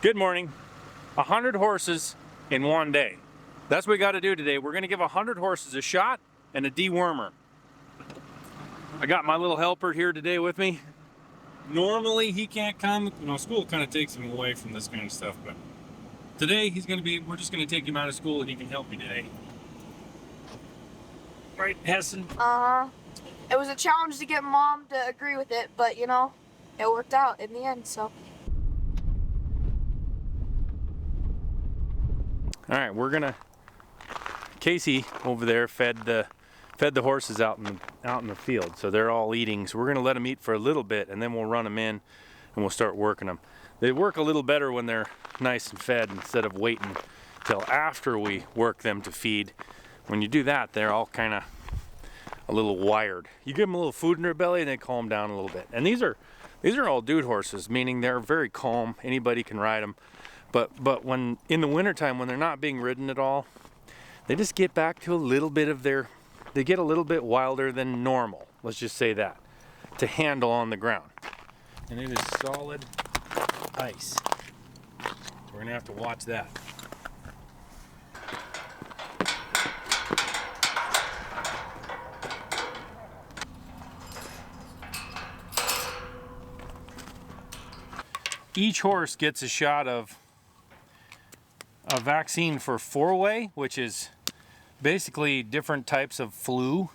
Good morning. 100 horses in one day. That's what we got to do today. We're going to give 100 horses a shot and a dewormer. I got my little helper here today with me. Normally he can't come. You know, school kind of takes him away from this kind of stuff, but today we're just going to take him out of school and he can help me today. Right, Hessen? It was a challenge to get Mom to agree with it, but you know, it worked out in the end, so. All right, Casey over there fed the horses out in the field, so they're all eating. So we're gonna let them eat for a little bit, and then we'll run them in, and we'll start working them. They work a little better when they're nice and fed instead of waiting till after we work them to feed. When you do that, they're all kind of a little wired. You give them a little food in their belly, and they calm down a little bit. And these are all dude horses, meaning they're very calm. Anybody can ride them. But when in the wintertime, when they're not being ridden at all, they just get back to a little bit of they get a little bit wilder than normal, let's just say that, to handle on the ground. And it is solid ice. So we're gonna have to watch that. Each horse gets a shot of a vaccine for 4-way, which is basically different types of flu.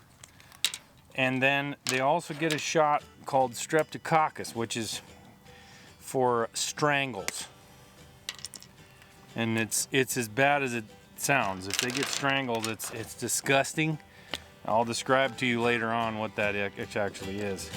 And then they also get a shot called streptococcus, which is for strangles. And it's as bad as it sounds. If they get strangled, it's disgusting. I'll describe to you later on what that actually is.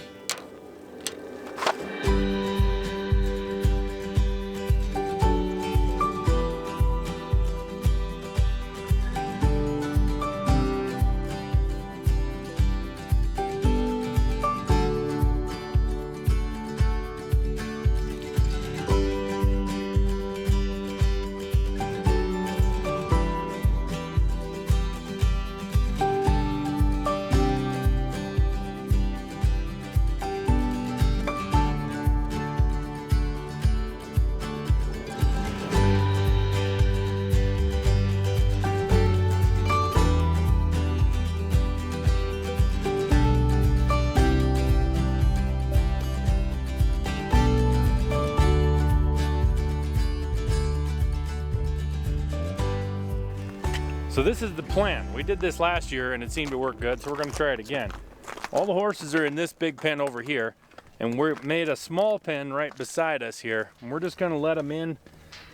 So this is the plan. We did this last year and it seemed to work good, so we're gonna try it again. All the horses are in this big pen over here, and we made a small pen right beside us here, and we're just gonna let them in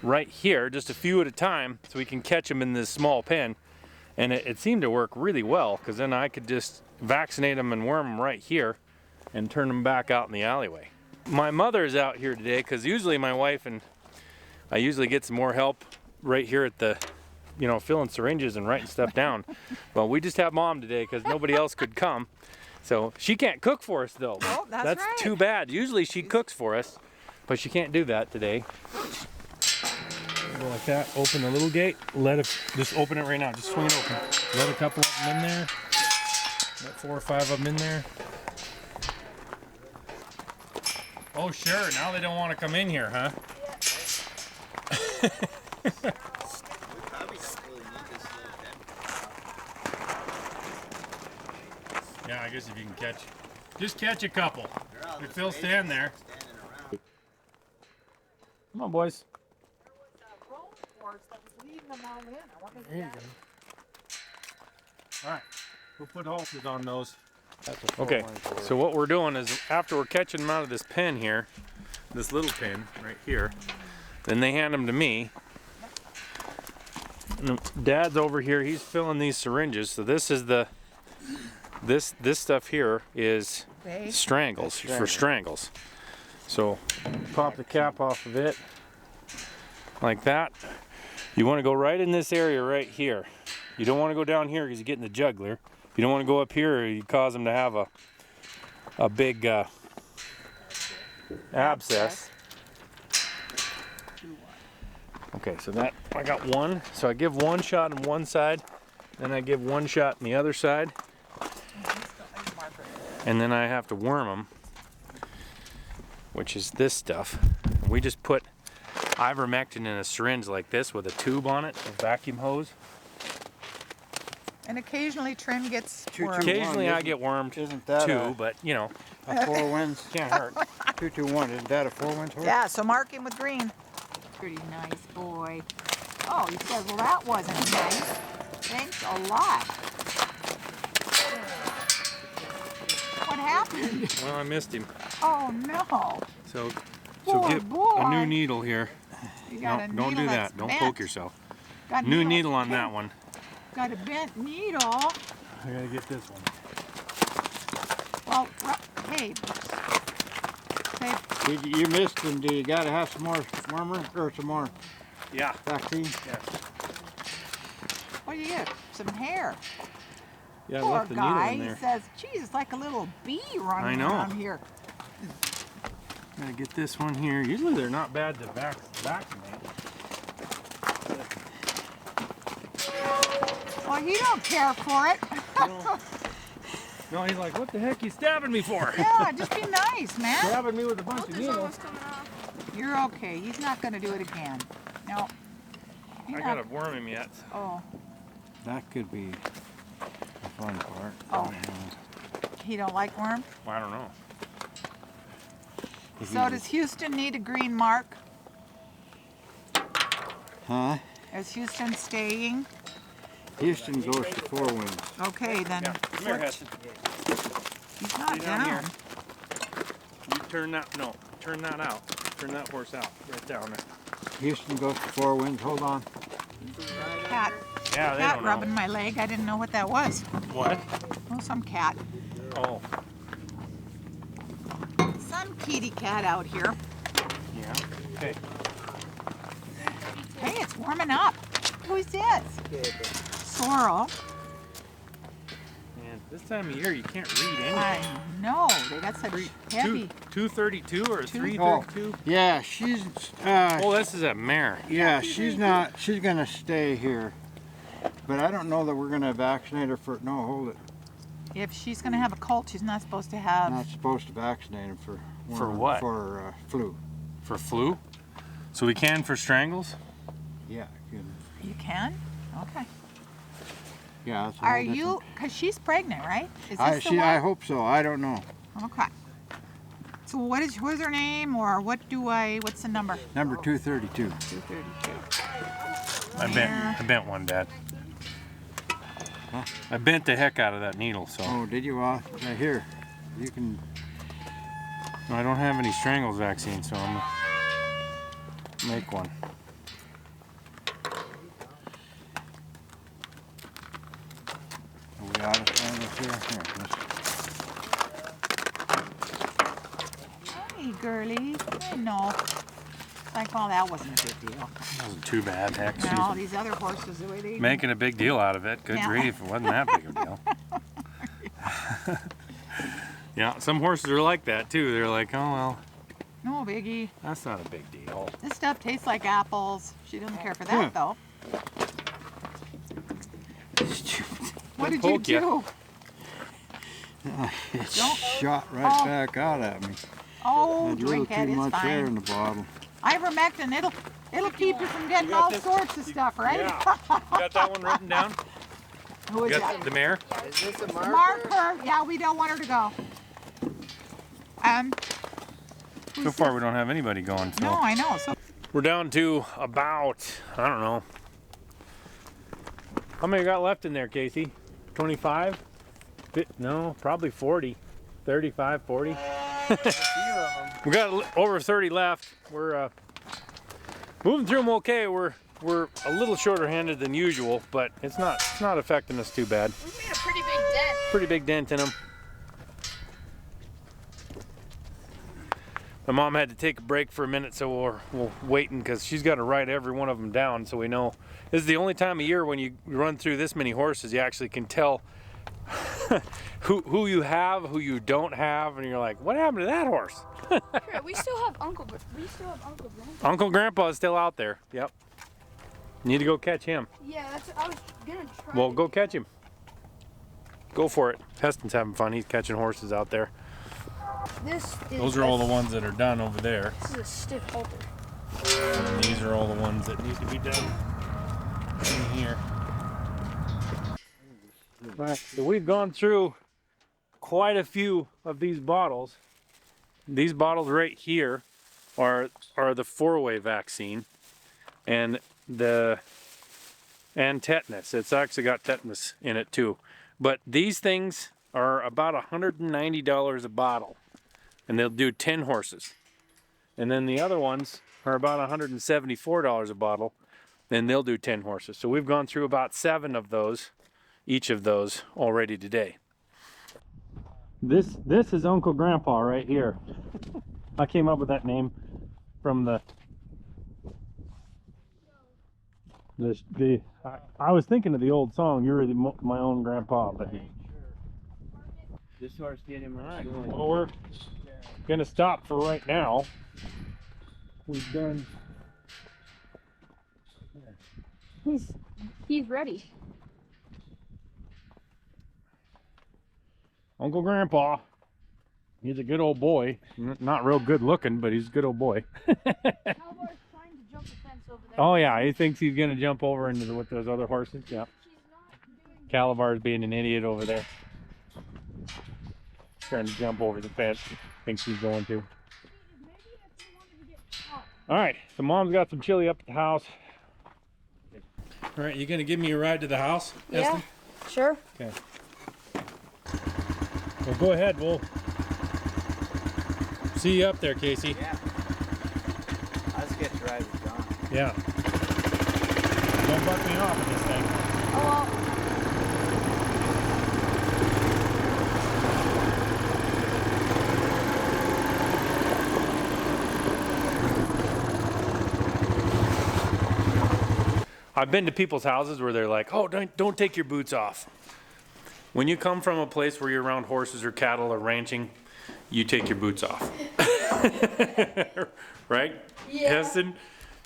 right here, just a few at a time, so we can catch them in this small pen. And it seemed to work really well, because then I could just vaccinate them and worm them right here and turn them back out in the alleyway. My mother's out here today, because usually my wife and I usually get some more help right here at the filling syringes and writing stuff down. Well, we just have Mom today because nobody else could come. So she can't cook for us though. Oh, that's right. Too bad. Usually she cooks for us, but she can't do that today. Go like that, open the little gate, just open it right now, just swing it open. Let a couple of them in there. Let 4 or 5 of them in there. Oh sure, now they don't want to come in here, huh? Yeah, I guess if you can just catch a couple. If they'll stand there. Come on, boys. There you go. All right, we'll put halters on those. Okay, so what we're doing is after we're catching them out of this pen here, this little pen right here, then they hand them to me. And Dad's over here, he's filling these syringes. So this is this stuff here is strangles, for strangles. So pop the cap off of it like that. You want to go right in this area right here. You don't want to go down here because you get in the jugular. You don't want to go up here or you cause them to have a big abscess. Okay, so that I got one. So I give one shot on one side, then I give one shot on the other side, and then I have to worm them, which is this stuff. We just put ivermectin in a syringe like this with a tube on it, a vacuum hose. And occasionally Trin gets Choo-choo. wormed. Occasionally I get wormed Isn't that too, but you know, a Four Winds? can't hurt. 221, isn't that a Four Winds horse? Yeah, so mark him with green. Pretty nice boy. Oh, he says, well, that wasn't nice. Thanks a lot. What happened? Well, I missed him. Oh, no. So Poor get boy. a new needle here. You No, got a don't needle do that's that. Don't bent. poke yourself. Got a New needle on that one. Got a bent needle. I gotta get this one. Well, hey. Say, You missed him. Do you got to have some more warmer or some more Yeah. vaccine? what do you get? Some hair. Yeah, I Poor left the needle guy. in He there. says, geez, it's like a little bee running I know. around here. Gotta get this one here. Usually they're not bad to vaccinate. Well, he don't care for it. No, he's like, what the heck you stabbing me for? Yeah, just be nice, man. Stabbing me with a bunch of This needles. almost coming off. You're okay. He's not going to do it again. No. He's I not- gotta worm him yet. Oh, That could be the fun part. Oh. he don't like worms? Well, I don't know. So does Houston need a green mark? Huh? Is Houston staying? Houston goes to Four Winds. Okay, then. Yeah, come here, Heston. He's not Stay down here. down. You turn that, no, turn that out. Turn that horse out, right down there. Houston goes to Four Winds. Hold on. Cat. Yeah, they Cat don't rubbing know. my leg. I didn't know what that was. What? Oh, some cat. Oh, Some kitty cat out here. yeah. Okay. Hey, it's warming up. Who's this? Sorrel. Man, this time of year you can't read anything. I know. They got such heavy. 232 or Two- 332? Yeah, she's. Oh, this is a mare. Yeah, she's not. She's gonna stay here. But I don't know that we're gonna vaccinate her for. No, hold it. If she's going to have a colt, she's not supposed to have. Not supposed to vaccinate her for. For what? For flu. For flu? So we can for strangles? Yeah. Good. You can? Okay. Yeah. That's a Are whole you, because she's pregnant, right? Is this different- the one? I hope so. I don't know. Okay. So what is her name, or what's the number? Number 232. 232. I bent one, Dad. Huh? I bent the heck out of that needle, so. Oh, did you? Here. You can. I don't have any strangles vaccine, so I'm gonna make one. Are we out of strangles here? Here. Hey, girlie. I know. Like, well, that wasn't a big deal. Wasn't too bad, heck. Now, all She's these other horses, the way they. making a big deal out of it. Good Yeah. grief, it wasn't that big of a deal. Yeah, some horses are like that too. They're like, oh well, No biggie. that's not a big deal. This stuff tastes like apples. She doesn't care for that, Yeah. though. What did you poke ya. do? It Don't- shot right Oh. back out at me. Oh, Had a little drink it. too It's much air in fine. the bottle. Ivermectin, it'll keep you from getting got all this? sorts of stuff, right? Yeah. Got that one written down? Who is Got that? the mare? Is this a Mark her. Yeah, we don't want her to go. So far we don't have anybody going. So No, I know. So we're down to about, I don't know. How many got left in there, Casey? 25? No, probably 40. 35, 40. We got over 30 left. We're moving through them okay. We're a little shorter handed than usual, but it's not affecting us too bad. We made a pretty big dent. Pretty big dent in them. My mom had to take a break for a minute, so we're waiting because she's got to write every one of them down so we know. This is the only time of year when you run through this many horses, you actually can tell who you have, who you don't have, and you're like, what happened to that horse? Sure, we still have Uncle Grandpa. Uncle Grandpa is still out there. Yep. Need to go catch him. Yeah, I was gonna try. Well, go catch him. Go for it. Heston's having fun. He's catching horses out there. This is Those are all the ones that are done over there. This is a stiff halter. And these are all the ones that need to be done in here. Right, so we've gone through quite a few of these bottles. These bottles right here are the 4-way vaccine and tetanus. It's actually got tetanus in it too. But these things are about $190 a bottle, and they'll do 10 horses. And then the other ones are about $174 a bottle, and they'll do 10 horses. So we've gone through about 7 of those, each of those already today. This is Uncle Grandpa right here. I came up with that name from I was thinking of the old song, "You're my own grandpa," but This horse did him right. well, we're gonna stop for right now. We've done. He's ready. Uncle Grandpa. He's a good old boy. Not real good looking, but he's a good old boy. Cowboy's trying to jump the fence over there. Oh yeah, he thinks he's gonna jump over into with those other horses. Yeah. She's not doing Calabar's being an idiot over there. Trying to jump over the fence. Thinks he's going to. maybe if you wanted to get caught. Alright, so Mom's got some chili up at the house. Alright, you gonna give me a ride to the house, Eston? Sure. Okay. Well, go ahead. We'll see you up there, Casey. Yeah. I'll just get to ride with John. Yeah. Don't buck me off with this thing. Oh, well. I've been to people's houses where they're like, "Oh, don't take your boots off." When you come from a place where you're around horses or cattle or ranching, you take your boots off. Right? Yeah. Heston,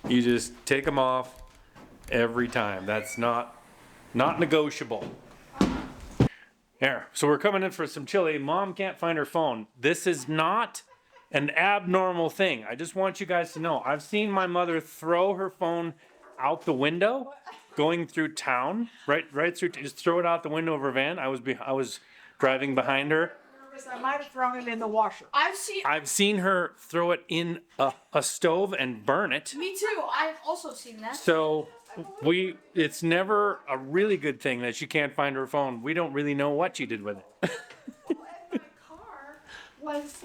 you just take them off every time. That's not negotiable. There. So we're coming in for some chili. Mom can't find her phone. This is not an abnormal thing. I just want you guys to know. I've seen my mother throw her phone out the window going through town, right through, just throw it out the window of her van. I was driving behind her. I might have thrown it in the washer. I've seen her throw it in a stove and burn it. Me too. I've also seen that. So it's never a really good thing that she can't find her phone. We don't really know what she did with it. My car was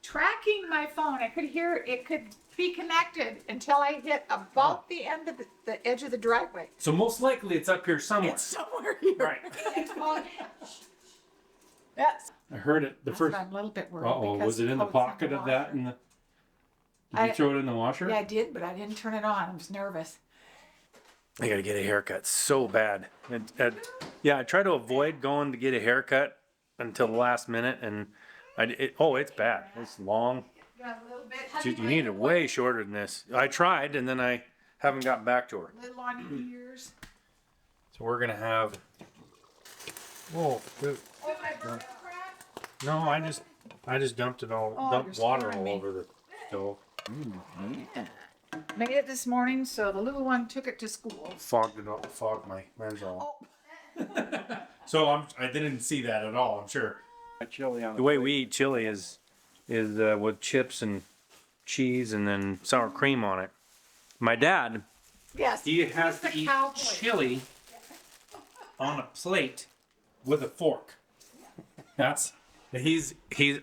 tracking my phone. I could hear it could be connected until I hit about the end of the edge of the driveway. So most likely it's up here somewhere. It's somewhere here. Right. Yes. I heard it the That's first. what I'm a little bit worried. Uh-oh, because was it in the coat's pocket of that? washer. Did you I- throw it in the washer? Yeah, I did, but I didn't turn it on. I was nervous. I gotta get a haircut so bad. Yeah, I try to avoid going to get a haircut until the last minute, and it's bad. It's long. Got a little bit. You need it way shorter than this. I tried, and then I haven't gotten back to her. Little on ears. So we're gonna have. Whoa! Dude. Oh, my burger crack. No, I just dumped it all. Oh, Dumped you're water scaring all me. over the stove. Made it this morning, so the little one took it to school. Fogged it up. Fogged my lens all. Oh. So I didn't see that at all. I'm sure. Chili on The way we eat chili is with chips and cheese and then sour cream on it. My dad, Yes. he has he's to the eat cowboy. chili on a plate with a fork. He's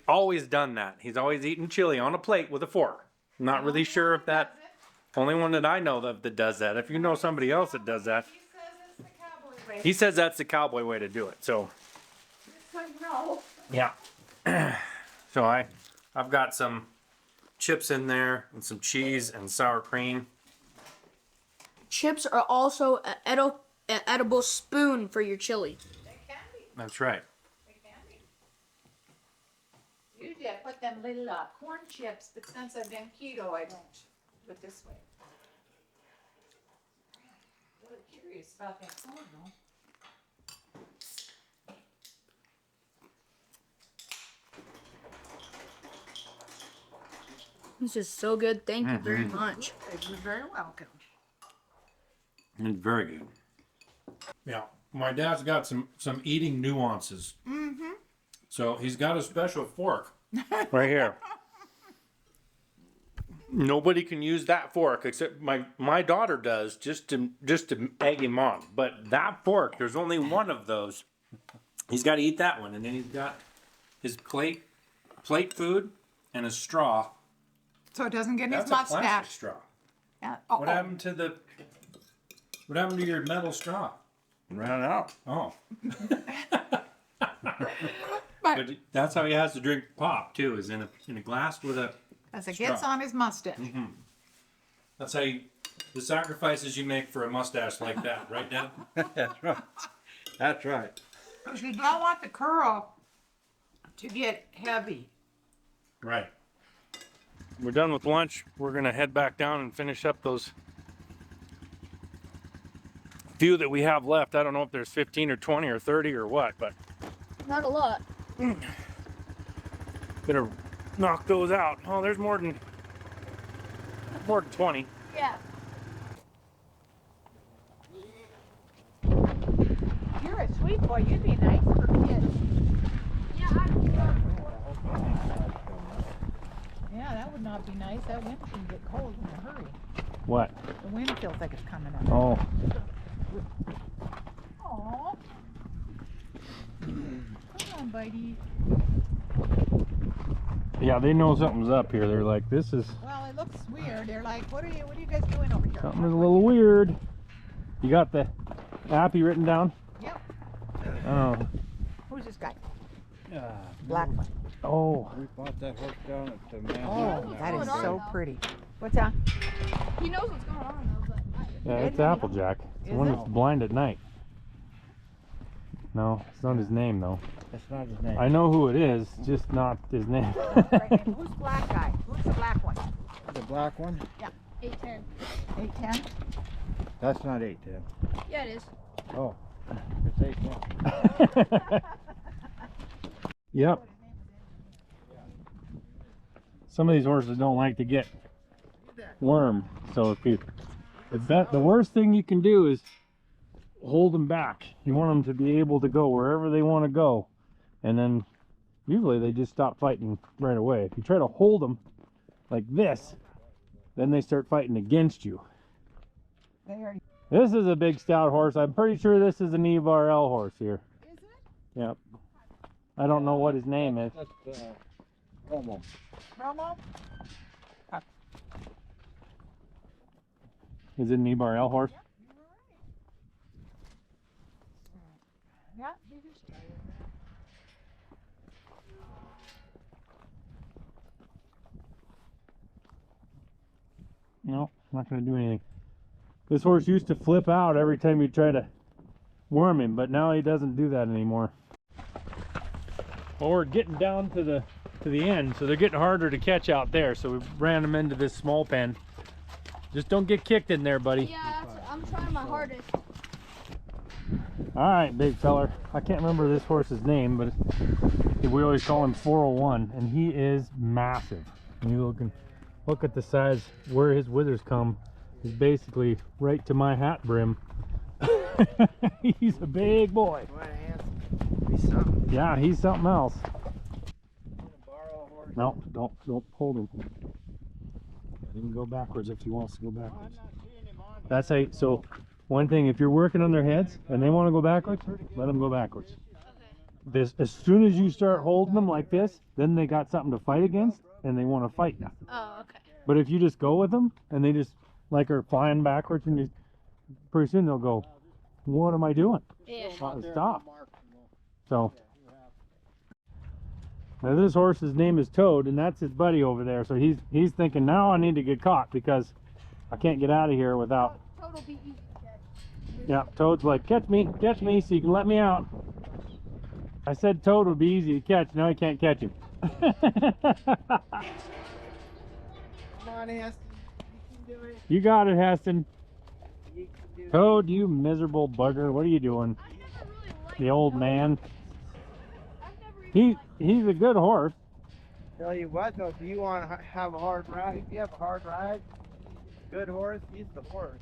always done that. He's always eaten chili on a plate with a fork. I'm not really sure if that only one that I know that does that. If you know somebody else that does that, He says it's the cowboy way. he says that's the cowboy way to do it. So I know. yeah. So I've got some chips in there and some cheese and sour cream. Chips are also an edible spoon for your chili. They can be. That's right. They can be. Usually I put them little corn chips, but since I've done keto, I don't do it this way. Really curious about that corn though. This is so good. Thank you very much. You're very welcome. It's very good. Yeah, my dad's got some eating nuances. So he's got a special fork right here. Nobody can use that fork except my daughter does, just to egg him on. But that fork, there's only one of those. He's got to eat that one, and then he's got his plate food and a straw. So it doesn't get in his That's a plastic mustache. straw. Yeah. What happened to your metal straw? Ran out. Oh. But But that's how he has to drink pop too, is in a glass with a. as it gets on his mustache. That's how the sacrifices you make for a mustache like that, right, Dad? That's right. That's right. Because you don't want the curl to get heavy. Right. We're done with lunch. We're gonna head back down and finish up those few that we have left. I don't know if there's 15 or 20 or 30 or what, but Not a lot. gonna knock those out. Oh, there's more than 20. Yeah. You're a sweet boy. You'd be nice for kids. Yeah, Yeah, that would not be nice. That wind can get cold in a hurry. What? The wind feels like it's coming up. Oh. Aw. Come on, buddy. Yeah, they know something's up here. They're like, this is Well, it looks weird. They're like, what are you guys doing over here? something is a little weird. You got the appy written down? Yep. Oh. Who's this guy? Yeah. Black one. Oh. We bought that horse down at the man. Oh, that is going on, so though? pretty. What's that? he knows what's going on though, but Yeah, it's Applejack. It's the Is one it? that's blind at night. No, it's not his name though. That's not his name. I know who it is, just not his name. Right, and who's black guy? Who's the black one? The black one? 810. 810? That's not 810. Yeah, it is. Oh, it's 810. Yep. Some of these horses don't like to get worm, so the worst thing you can do is hold them back. You want them to be able to go wherever they want to go, and then usually they just stop fighting right away. If you try to hold them like this, then they start fighting against you. They already. This is a big stout horse. I'm pretty sure this is an Evar L horse here. Is it? Yep. I don't know what his name is. That's Romo. Romo? Is it an Evar L horse? Yeah, he just. No, not going to do anything. This horse used to flip out every time you try to worm him, but now he doesn't do that anymore. Well, we're getting down to the end, so they're getting harder to catch out there. So we ran them into this small pen. Just don't get kicked in there, buddy. Yeah, I'm trying my hardest. All right, big feller. I can't remember this horse's name, but we always call him 401, and he is massive. And you look at the size where his withers come. Is basically right to my hat brim. He's a big boy. Yeah, he's something else. No, don't hold him. Let him go backwards if he wants to go backwards. That's how. So, one thing, if you're working on their heads and they want to go backwards, let them go backwards. As soon as you start holding them like this, then they got something to fight against and they want to fight you. Oh, okay. But if you just go with them and they just like are flying backwards, and pretty soon they'll go, "What am I doing?" Yeah. Stop. So now this horse's name is Toad, and that's his buddy over there. So he's thinking, now I need to get caught because I can't get out of here without. Toad will be easy to catch. Yeah, Toad's like, catch me, so you can let me out. I said Toad would be easy to catch. Now I can't catch him. Come on, Heston. You can do it. You got it, Heston. You can do it. Toad, you miserable bugger. What are you doing? I never really liked The old man. I've never even liked He's a good horse. Tell you what though, if you want to have a hard ride, if you have a hard ride, good horse, he's the horse.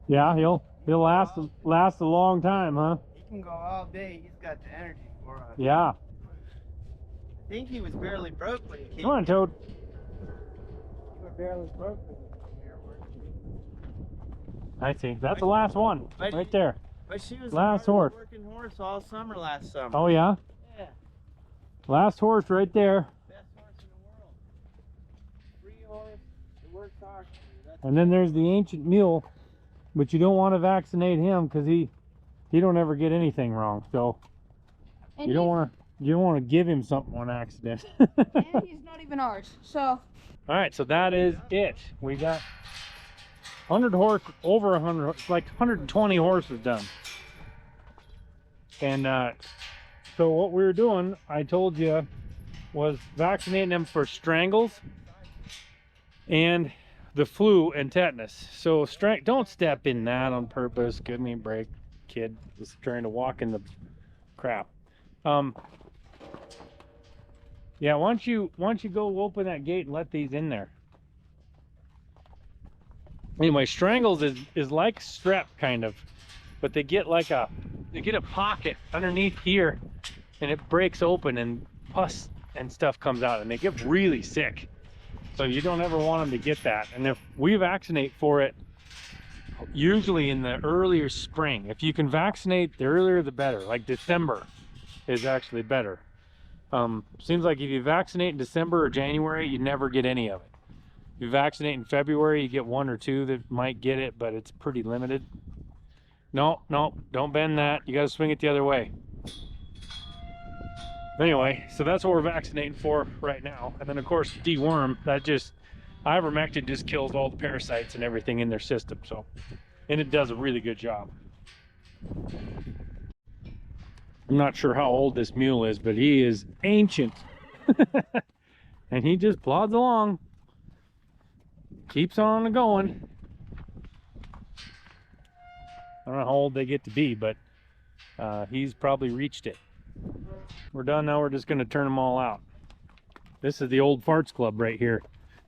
Yeah, he'll last a long time, huh? He can go all day. He's got the energy for us. Yeah. I think he was barely broke when he came. Come on, Toad. You were barely broke when you came here, weren't you? I see. That's the last one, But right there. But she was Last the horse. hardest working horse all summer last summer. Oh yeah, Yeah, last horse right there. best horse in the world. Free horse, it works hard. That's And then there's the ancient mule, but you don't want to vaccinate him because he don't ever get anything wrong. So And you don't want to give him something on accident. and he's not even ours. So All right, so that is it. We got 100 horse, over 100, it's like 120 horses done. And so what we were doing, I told you, was vaccinating them for strangles and the flu and tetanus. So don't step in that on purpose. Give me a break, kid. Just trying to walk in the crap. Yeah, why don't you go open that gate and let these in there. Anyway, strangles is like strep kind of, but they get a pocket underneath here and it breaks open and pus and stuff comes out and they get really sick. So you don't ever want them to get that. And if we vaccinate for it, usually in the earlier spring, if you can vaccinate, the earlier the better. Like December is actually better. Seems like if you vaccinate in December or January, you never get any of it. If you vaccinate in February, you get 1 or 2 that might get it, but it's pretty limited. No, don't bend that. You got to swing it the other way. Anyway, so that's what we're vaccinating for right now. And then of course, deworm, ivermectin just kills all the parasites and everything in their system. So, and it does a really good job. I'm not sure how old this mule is, but he is ancient. And he just plods along. Keeps on going. I don't know how old they get to be, but he's probably reached it. We're done now. We're just going to turn them all out. This is the old farts club right here.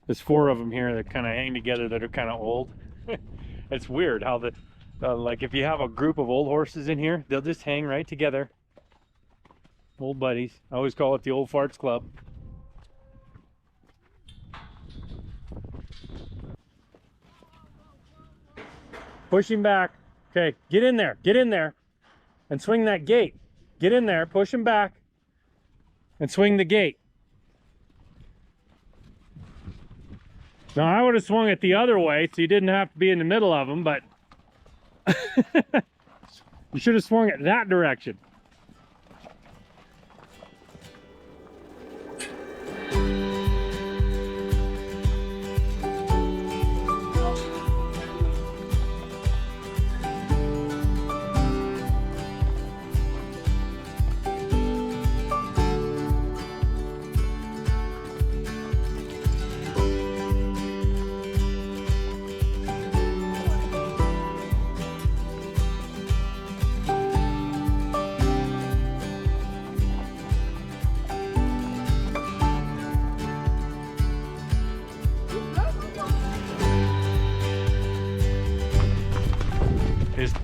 There's 4 of them here that kind of hang together that are kind of old. It's weird how like if you have a group of old horses in here, they'll just hang right together. Old buddies. I always call it the old farts club. Push him back. Okay, get in there, and swing that gate. Get in there, push him back, and swing the gate. Now I would have swung it the other way so you didn't have to be in the middle of them, but you should have swung it that direction.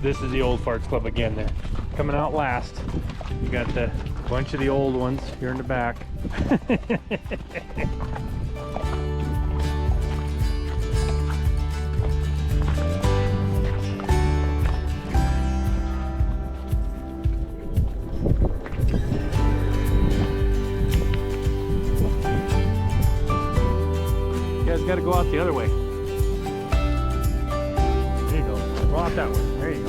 This is the old farts club again. There, coming out last. You got the bunch of the old ones here in the back. You guys got to go out the other way. There you go. Go out that way. There you go.